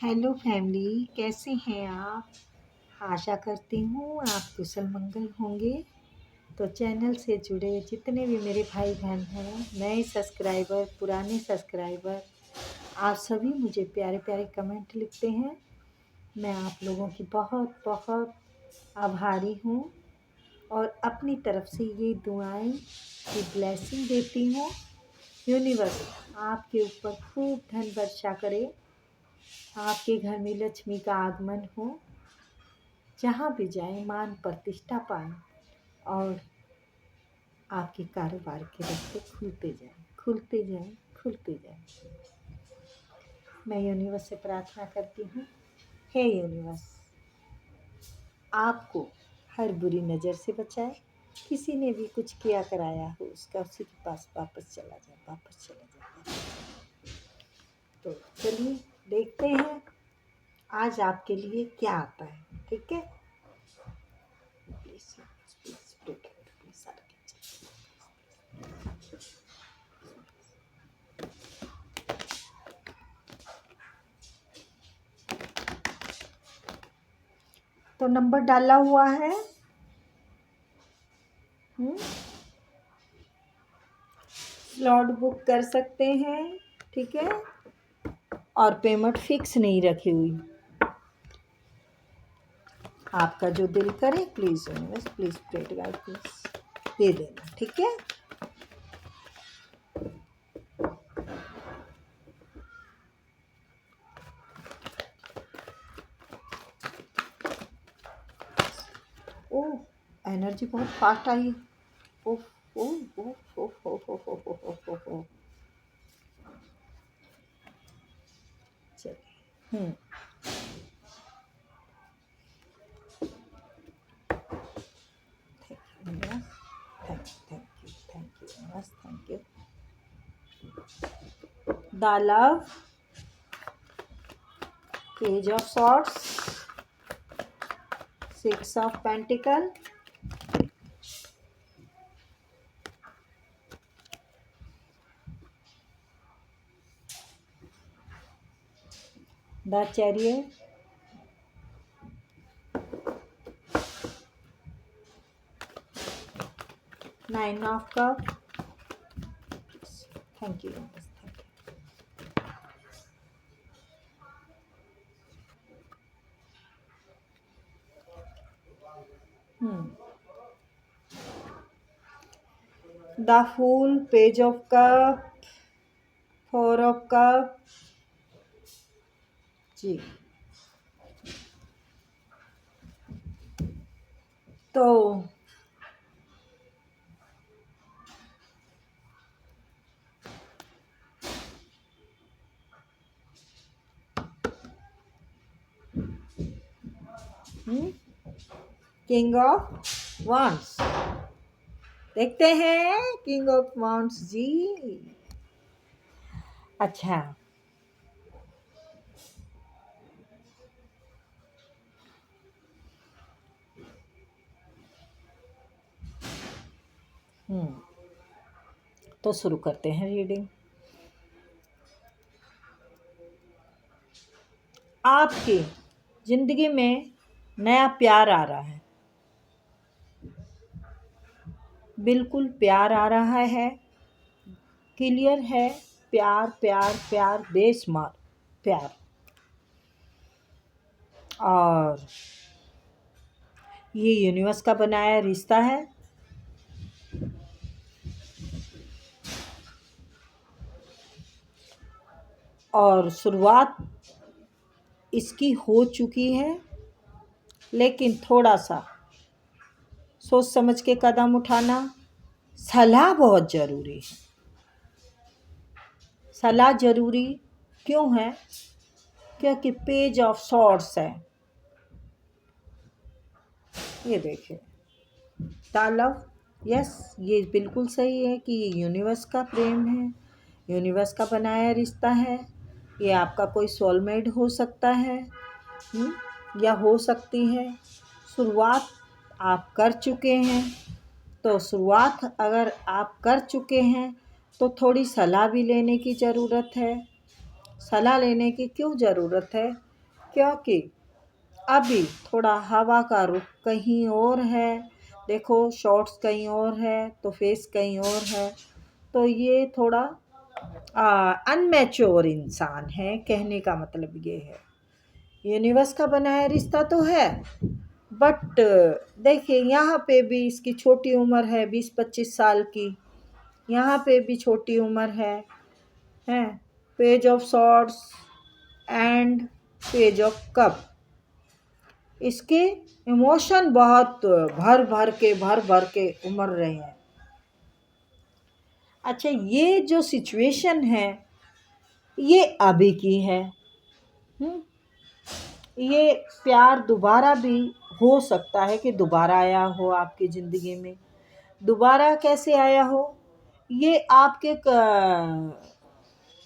Hello family, कैसे हैं आप? आशा करती हूँ आप कुशल मंगल होंगे। तो चैनल से जुड़े जितने भी मेरे भाई बहन हैं, नए सब्सक्राइबर, पुराने सब्सक्राइबर, आप सभी मुझे प्यारे प्यारे कमेंट लिखते हैं। मैं आप लोगों की बहुत बहुत आभारी हूँ और अपनी तरफ से ये दुआएं की ब्लेसिंग देती हूँ। यूनिवर्स आपके ऊपर खूब धन वर्षा करे, आपके घर में लक्ष्मी का आगमन हो, जहाँ भी जाए मान प्रतिष्ठा पाएं और आपके कारोबार के रास्ते खुलते जाएं, खुलते जाएं, खुलते जाएं। मैं यूनिवर्स से प्रार्थना करती हूँ, हे यूनिवर्स आपको हर बुरी नज़र से बचाए। किसी ने भी कुछ किया कराया हो उसका उसी के पास वापस चला जाए, वापस चला जाए। तो चलिए देखते हैं आज आपके लिए क्या आता है। ठीक है, प्लीज प्लीज प्लीज तो नंबर डाला हुआ है। स्लॉट बुक कर सकते हैं, ठीक है, और पेमेंट फिक्स नहीं रखी हुई। आपका जो दिल करे प्लीज़ यूनिवर्स प्लीज़ प्रेट गाइड प्लीज़ दे देना, ठीक है। ओह, एनर्जी बहुत फास्ट आई। Oh oh oh oh oh oh oh oh oh oh. चलिए थैंक यू बस, thank you. The love, page of swords, six of pentacle, the chariot, nine of cup. Thank you, the fool, page of cup, four of cup जी। तो king of wands देखते हैं। King of wands जी, अच्छा। तो शुरू करते हैं reading. आपकी जिंदगी में नया प्यार आ रहा है, बिल्कुल प्यार आ रहा है, क्लियर है। प्यार प्यार प्यार, बेशुमार प्यार। और ये यूनिवर्स का बनाया रिश्ता है। और शुरुआत इसकी हो चुकी है, लेकिन थोड़ा सा सोच समझ के कदम उठाना, सलाह बहुत ज़रूरी है। सलाह ज़रूरी क्यों है? क्योंकि पेज ऑफ सॉर्ड्स है। ये देखिए, द लव, यस ये बिल्कुल सही है कि ये यूनिवर्स का प्रेम है, यूनिवर्स का बनाया रिश्ता है। ये आपका कोई सोलमेट हो सकता है या हो सकती है। शुरुआत आप कर चुके हैं, तो शुरुआत अगर आप कर चुके हैं तो थोड़ी सलाह भी लेने की ज़रूरत है। सलाह लेने की क्यों ज़रूरत है? क्योंकि अभी थोड़ा हवा का रुख कहीं और है। देखो शॉर्ट्स कहीं और है तो फेस कहीं और है। तो ये थोड़ा अनमैच्योर इंसान है, कहने का मतलब ये है। यूनिवर्स का बनाया रिश्ता तो है, बट देखिए यहाँ पे भी इसकी छोटी उम्र है, 20-25 साल की। यहाँ पे भी छोटी उम्र है। Page of swords and page of cup. इसके इमोशन बहुत भर भर के उमड़ रहे हैं। अच्छा, ये जो सिचुएशन है ये अभी की है। ये प्यार दोबारा भी हो सकता है कि दोबारा आया हो आपकी ज़िंदगी में। दोबारा कैसे आया हो ये आपके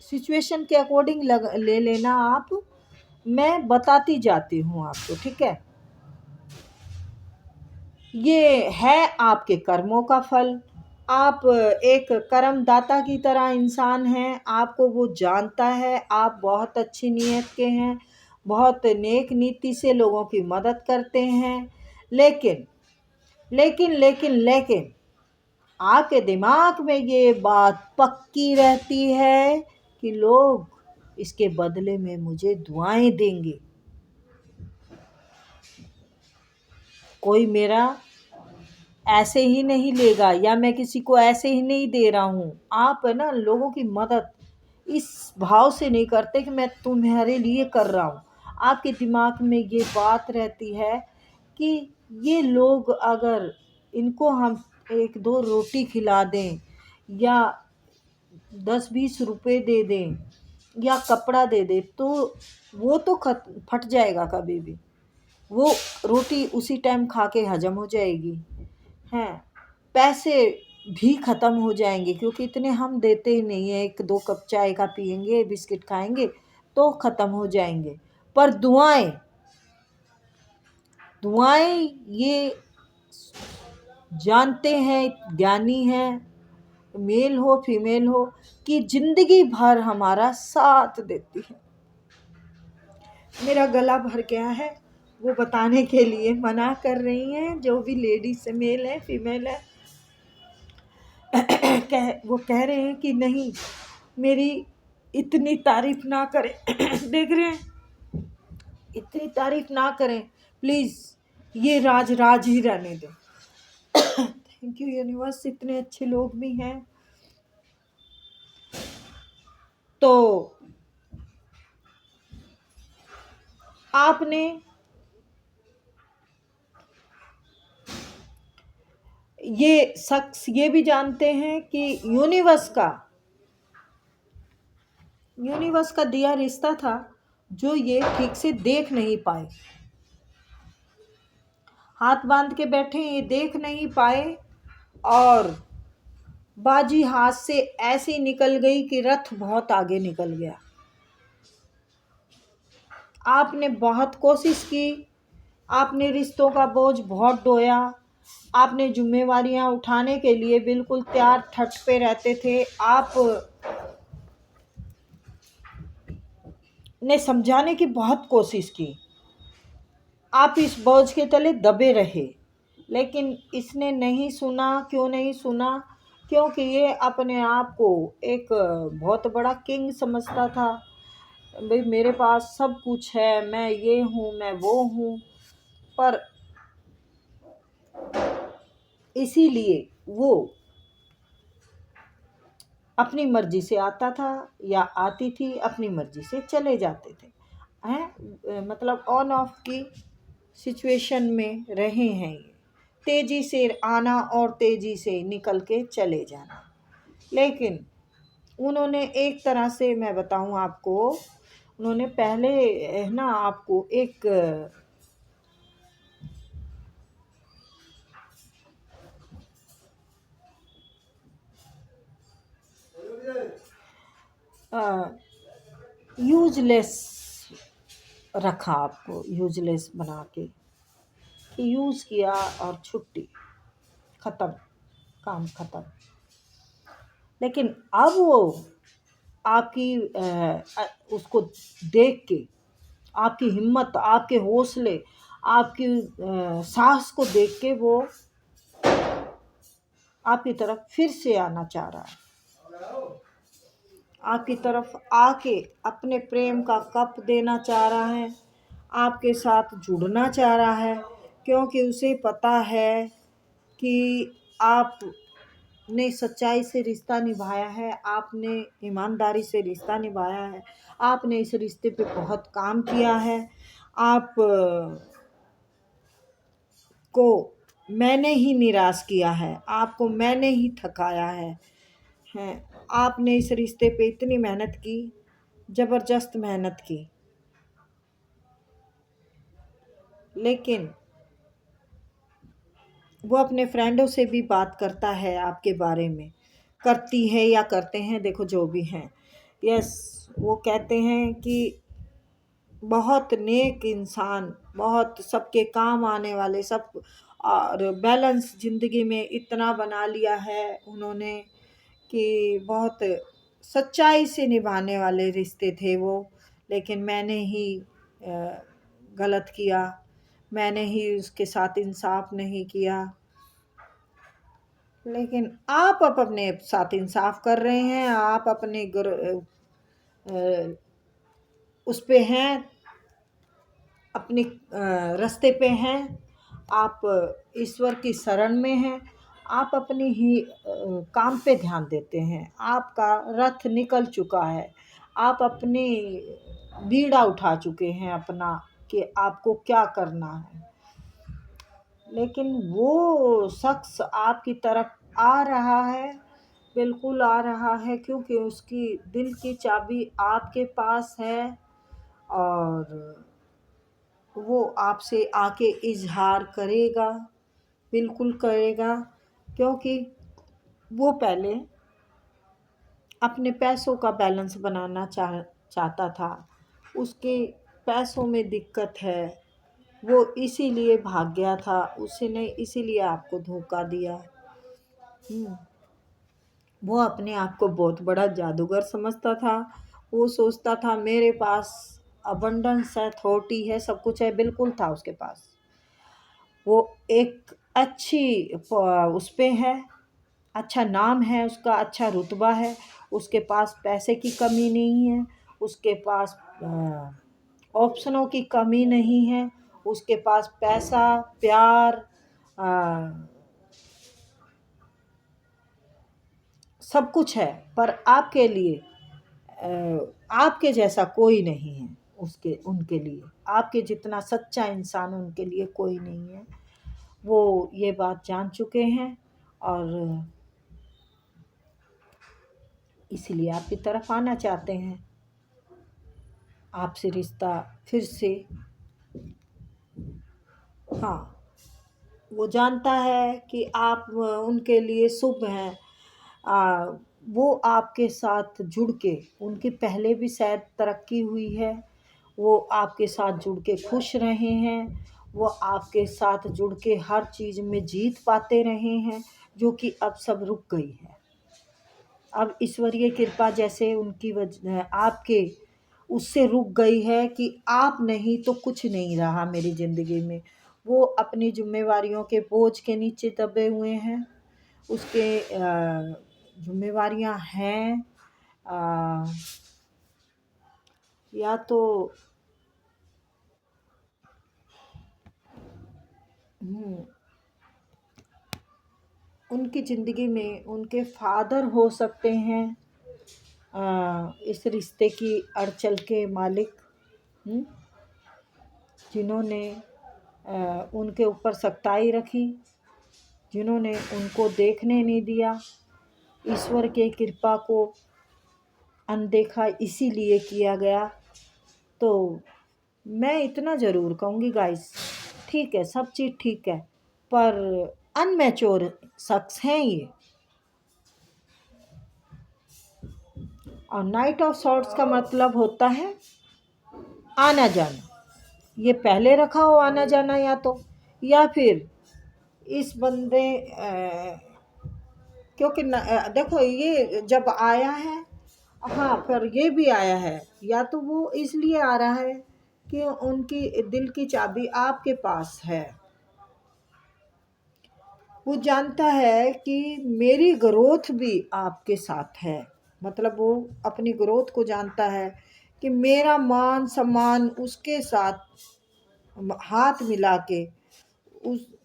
सिचुएशन के अकॉर्डिंग ले लेना आप। मैं बताती जाती हूँ आपको, ठीक है। ये है आपके कर्मों का फल। आप एक कर्मदाता की तरह इंसान हैं, आपको वो जानता है। आप बहुत अच्छी नीयत के हैं, बहुत नेक नीति से लोगों की मदद करते हैं। लेकिन लेकिन लेकिन लेकिन आपके दिमाग में ये बात पक्की रहती है कि लोग इसके बदले में मुझे दुआएं देंगे। कोई मेरा ऐसे ही नहीं लेगा, या मैं किसी को ऐसे ही नहीं दे रहा हूँ। आप है ना लोगों की मदद इस भाव से नहीं करते कि मैं तुम्हारे लिए कर रहा हूँ। आपके दिमाग में ये बात रहती है कि ये लोग अगर इनको हम 1-2 रोटी खिला दें या 10-20 रुपए दे दें या कपड़ा दे दें तो वो तो फट जाएगा कभी भी। वो रोटी उसी टाइम खा के हजम हो जाएगी। हैं, पैसे भी ख़त्म हो जाएंगे क्योंकि इतने हम देते ही नहीं है। 1-2 कप चाय का पियेंगे, बिस्किट खाएंगे तो ख़त्म हो जाएंगे। पर दुआएं दुआएं ये जानते हैं, ज्ञानी हैं, मेल हो फीमेल हो, कि ज़िंदगी भर हमारा साथ देती है। मेरा गला भर गया है, वो बताने के लिए मना कर रही हैं जो भी लेडीज है, मेल है फीमेल है। वो कह रहे हैं कि नहीं मेरी इतनी तारीफ ना करें। देख रहे हैं, इतनी तारीफ ना करें प्लीज़, ये राज राज ही रहने दो। थैंक यू यूनिवर्स, इतने अच्छे लोग भी हैं। तो आपने ये शख्स ये भी जानते हैं कि यूनिवर्स का दिया रिश्ता था जो ये ठीक से देख नहीं पाए। हाथ बांध के बैठे, ये देख नहीं पाए और बाजी हाथ से ऐसी निकल गई कि रथ बहुत आगे निकल गया। आपने बहुत कोशिश की, आपने रिश्तों का बोझ बहुत ढोया, आपने जिम्मेवारियां उठाने के लिए बिल्कुल तैयार ठट पे रहते थे। आप ने समझाने की बहुत कोशिश की, आप इस बोझ के तले दबे रहे, लेकिन इसने नहीं सुना। क्यों नहीं सुना? क्योंकि ये अपने आप को एक बहुत बड़ा किंग समझता था। भाई मेरे पास सब कुछ है, मैं ये हूँ, मैं वो हूँ। पर इसीलिए वो अपनी मर्जी से आता था या आती थी, अपनी मर्जी से चले जाते थे। हैं, मतलब ऑन ऑफ की सिचुएशन में रहे हैं ये। तेज़ी से आना और तेज़ी से निकल के चले जाना। लेकिन उन्होंने एक तरह से, मैं बताऊं आपको, उन्होंने पहले है ना आपको एक यूजलेस रखा, आपको यूजलेस बना के कि यूज़ किया और छुट्टी ख़त्म, काम ख़त्म। लेकिन अब वो आपकी उसको देख के आपकी हिम्मत, आपके हौसले, आपकी साहस को देख के वो आपकी तरफ फिर से आना चाह रहा है। आपकी तरफ आके अपने प्रेम का कप देना चाह रहा है, आपके साथ जुड़ना चाह रहा है, क्योंकि उसे पता है कि आपने सच्चाई से रिश्ता निभाया है, आपने ईमानदारी से रिश्ता निभाया है, आपने इस रिश्ते पे बहुत काम किया है। आप को मैंने ही निराश किया है, आपको मैंने ही थकाया है। आपने इस रिश्ते पे इतनी मेहनत की, ज़बरदस्त मेहनत की, लेकिन वो अपने फ्रेंडों से भी बात करता है आपके बारे में, करती है या करते हैं, देखो जो भी हैं। यस, वो कहते हैं कि बहुत नेक इंसान, बहुत सबके काम आने वाले, सब, और बैलेंस ज़िंदगी में इतना बना लिया है उन्होंने कि बहुत सच्चाई से निभाने वाले रिश्ते थे वो। लेकिन मैंने ही गलत किया, मैंने ही उसके साथ इंसाफ नहीं किया। लेकिन आप अब अपने साथ इंसाफ कर रहे हैं, आप अपने उस पे हैं, अपने रास्ते पे हैं, आप ईश्वर की शरण में हैं, आप अपनी ही काम पे ध्यान देते हैं। आपका रथ निकल चुका है, आप अपनी बीड़ा उठा चुके हैं अपना, कि आपको क्या करना है। लेकिन वो शख्स आपकी तरफ आ रहा है, बिल्कुल आ रहा है, क्योंकि उसकी दिल की चाबी आपके पास है, और वो आपसे आके इजहार करेगा, बिल्कुल करेगा, क्योंकि वो पहले अपने पैसों का बैलेंस बनाना चाहता था। उसके पैसों में दिक्कत है, वो इसीलिए भाग गया था, उसने इसीलिए आपको धोखा दिया। वो अपने आप को बहुत बड़ा जादूगर समझता था। वो सोचता था मेरे पास अबंडेंस है, अथॉरिटी है, सब कुछ है, बिल्कुल था उसके पास। वो एक अच्छी उस पे है, अच्छा नाम है उसका, अच्छा रुतबा है, उसके पास पैसे की कमी नहीं है, उसके पास ऑप्शनों की कमी नहीं है, उसके पास पैसा, प्यार, सब कुछ है। पर आपके लिए आपके जैसा कोई नहीं है, उनके लिए आपके जितना सच्चा इंसान उनके लिए कोई नहीं है। वो ये बात जान चुके हैं, और इसीलिए आपकी तरफ आना चाहते हैं, आपसे रिश्ता फिर से। हाँ, वो जानता है कि आप उनके लिए शुभ हैं। वो आपके साथ जुड़ के, उनकी पहले भी शायद तरक्की हुई है, वो आपके साथ जुड़ के खुश रहे हैं, वो आपके साथ जुड़ के हर चीज़ में जीत पाते रहे हैं, जो कि अब सब रुक गई है। अब ईश्वरीय कृपा जैसे उनकी वजह आपके उससे रुक गई है कि आप नहीं तो कुछ नहीं रहा मेरी ज़िंदगी में। वो अपनी ज़िम्मेवारियों के बोझ के नीचे दबे हुए हैं। उसके ज़िम्मेवारियाँ हैं, या तो उनकी ज़िंदगी में उनके फादर हो सकते हैं, इस रिश्ते की अड़चल के मालिक, जिन्होंने उनके ऊपर सख्ताई रखी, जिन्होंने उनको देखने नहीं दिया, ईश्वर के कृपा को अनदेखा इसीलिए किया गया। तो मैं इतना ज़रूर कहूँगी गाइस, ठीक है, सब चीज़ ठीक है, पर अनमैच्योर शख्स हैं ये। और नाइट ऑफ सॉर्ट्स का मतलब होता है आना जाना। ये पहले रखा हो आना जाना, या फिर इस बंदे क्योंकि देखो ये जब आया है, हाँ, फिर ये भी आया है, या तो वो इसलिए आ रहा है कि उनकी दिल की चाबी आपके पास है। वो जानता है कि मेरी ग्रोथ भी आपके साथ है। मतलब वो अपनी ग्रोथ को जानता है कि मेरा मान सम्मान उसके साथ हाथ मिला के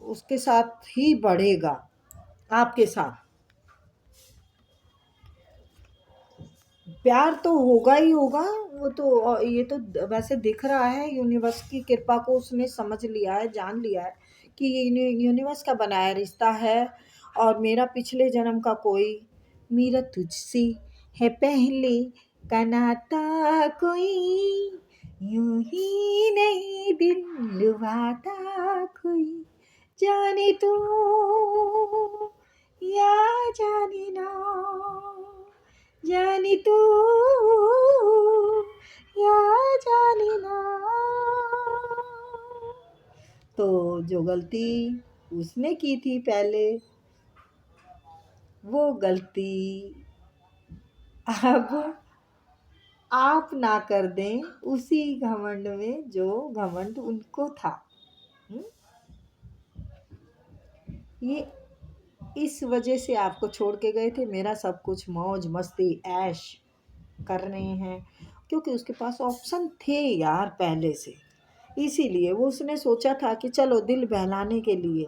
उसके साथ ही बढ़ेगा, आपके साथ। प्यार तो होगा ही होगा। वो तो ये तो वैसे दिख रहा है, यूनिवर्स की कृपा को उसने समझ लिया है, जान लिया है कि ये यूनिवर्स का बनाया रिश्ता है। और मेरा पिछले जन्म का कोई, मेरा तुझसे है पहले का नाता कोई, यूं ही नहीं दिल लुभाता कोई, जाने तू या जाने ना, जाने तू या जाने ना। तो जो गलती उसने की थी पहले, वो गलती अब आप ना कर दें उसी घमंड में जो घमंड उनको था। हुँ? ये इस वजह से आपको छोड़ के गए थे। मेरा सब कुछ मौज मस्ती ऐश कर रहे हैं, क्योंकि उसके पास ऑप्शन थे यार पहले से। इसीलिए वो उसने सोचा था कि चलो दिल बहलाने के लिए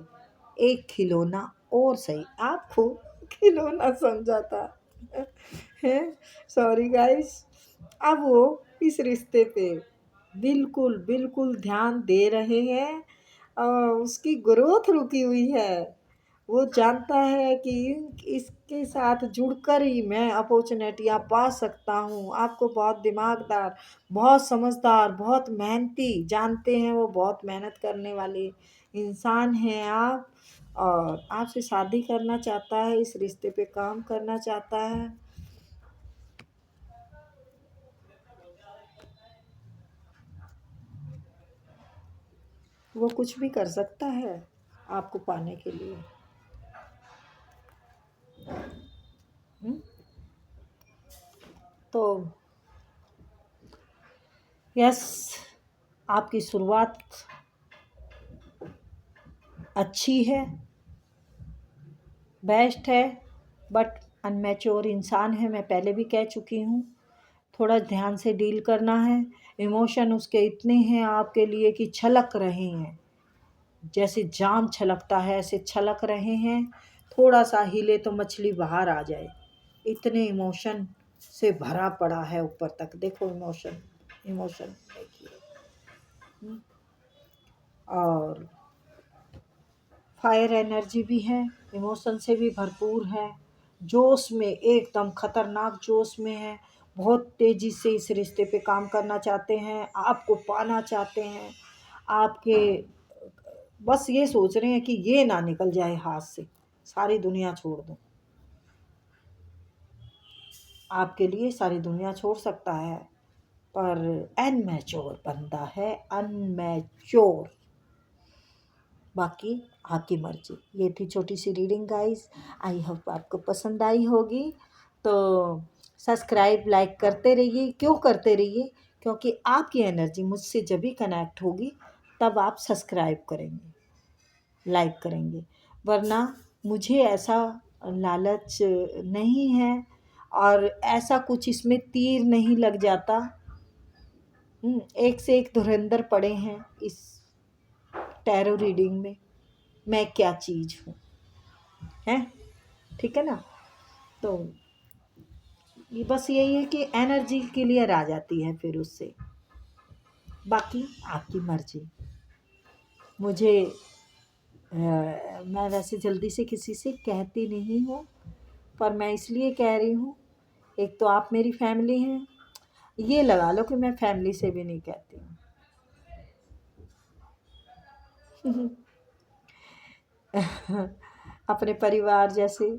एक खिलौना और सही, आपको खिलौना समझा था। है, सॉरी गाइस। अब वो इस रिश्ते पे बिल्कुल बिल्कुल ध्यान दे रहे हैं और उसकी ग्रोथ रुकी हुई है। वो जानता है कि इसके साथ जुड़कर ही मैं अपॉर्चुनिटियाँ पा सकता हूँ। आपको बहुत दिमागदार, बहुत समझदार, बहुत मेहनती जानते हैं, वो बहुत मेहनत करने वाले इंसान हैं आप। और आपसे शादी करना चाहता है, इस रिश्ते पे काम करना चाहता है। वो कुछ भी कर सकता है आपको पाने के लिए। हुँ? तो यस, आपकी शुरुआत अच्छी है, बेस्ट है, बट अनमैच्योर इंसान है, मैं पहले भी कह चुकी हूँ। थोड़ा ध्यान से डील करना है। इमोशन उसके इतने हैं आपके लिए कि छलक रहे हैं, जैसे जाम छलकता है ऐसे छलक रहे हैं। थोड़ा सा हिले तो मछली बाहर आ जाए, इतने इमोशन से भरा पड़ा है ऊपर तक। देखो इमोशन, इमोशन देखिए। और फायर एनर्जी भी है, इमोशन से भी भरपूर है, जोश में एकदम खतरनाक जोश में है। बहुत तेज़ी से इस रिश्ते पे काम करना चाहते हैं, आपको पाना चाहते हैं। आपके बस ये सोच रहे हैं कि ये ना निकल जाए हाथ से, सारी दुनिया छोड़ दूँ। आपके लिए सारी दुनिया छोड़ सकता है, पर अनमैच्योर बंदा है, अनमैच्योर। बाकी आपकी मर्जी। ये थी छोटी सी रीडिंग गाइस, आई होप आपको पसंद आई होगी। तो सब्सक्राइब लाइक करते रहिए। क्यों करते रहिए? क्योंकि आपकी एनर्जी मुझसे जब भी कनेक्ट होगी तब आप सब्सक्राइब करेंगे, लाइक करेंगे। वरना मुझे ऐसा लालच नहीं है और ऐसा कुछ इसमें तीर नहीं लग जाता। एक से एक धुरंधर पड़े हैं इस टैरो रीडिंग में। मैं क्या चीज़ हूँ, हैं? ठीक है ना? तो ये बस यही है कि एनर्जी क्लियर आ जाती है फिर उससे। बाकी आपकी मर्ज़ी। मुझे मैं वैसे जल्दी से किसी से कहती नहीं हूँ, पर मैं इसलिए कह रही हूँ, एक तो आप मेरी फैमिली हैं, ये लगा लो कि मैं फैमिली से भी नहीं कहती हूँ। अपने परिवार जैसे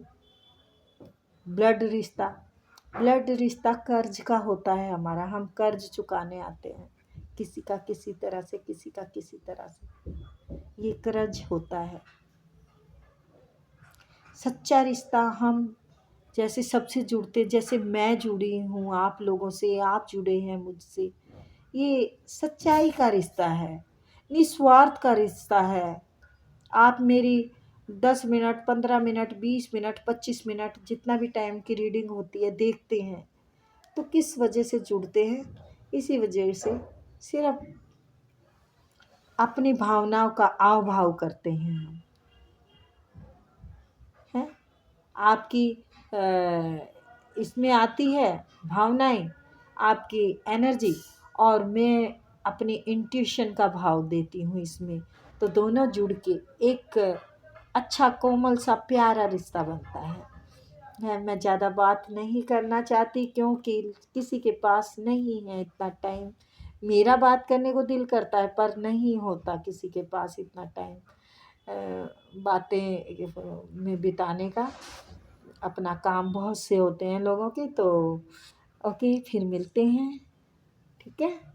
ब्लड रिश्ता कर्ज का होता है हमारा। हम कर्ज चुकाने आते हैं, किसी का किसी तरह से, किसी का किसी तरह से, ये कर्ज होता है। सच्चा रिश्ता हम जैसे सबसे जुड़ते, जैसे मैं जुड़ी हूँ आप लोगों से, आप जुड़े हैं मुझसे, ये सच्चाई का रिश्ता है, निस्वार्थ का रिश्ता है। आप मेरी 10 मिनट, 15 मिनट, 20 मिनट, 25 मिनट जितना भी टाइम की रीडिंग होती है देखते हैं, तो किस वजह से जुड़ते हैं? इसी वजह से सिर्फ अपनी भावनाओं का आव भाव करते हैं हम, हैं? आपकी इसमें आती है भावनाएं, आपकी एनर्जी, और मैं अपनी इंट्यूशन का भाव देती हूँ इसमें, तो दोनों जुड़ के एक अच्छा कोमल सा प्यारा रिश्ता बनता है। मैं ज़्यादा बात नहीं करना चाहती क्योंकि किसी के पास नहीं है इतना टाइम। मेरा बात करने को दिल करता है पर नहीं होता किसी के पास इतना टाइम बातें में बिताने का। अपना काम बहुत से होते हैं लोगों के, तो ओके, फिर मिलते हैं, ठीक है।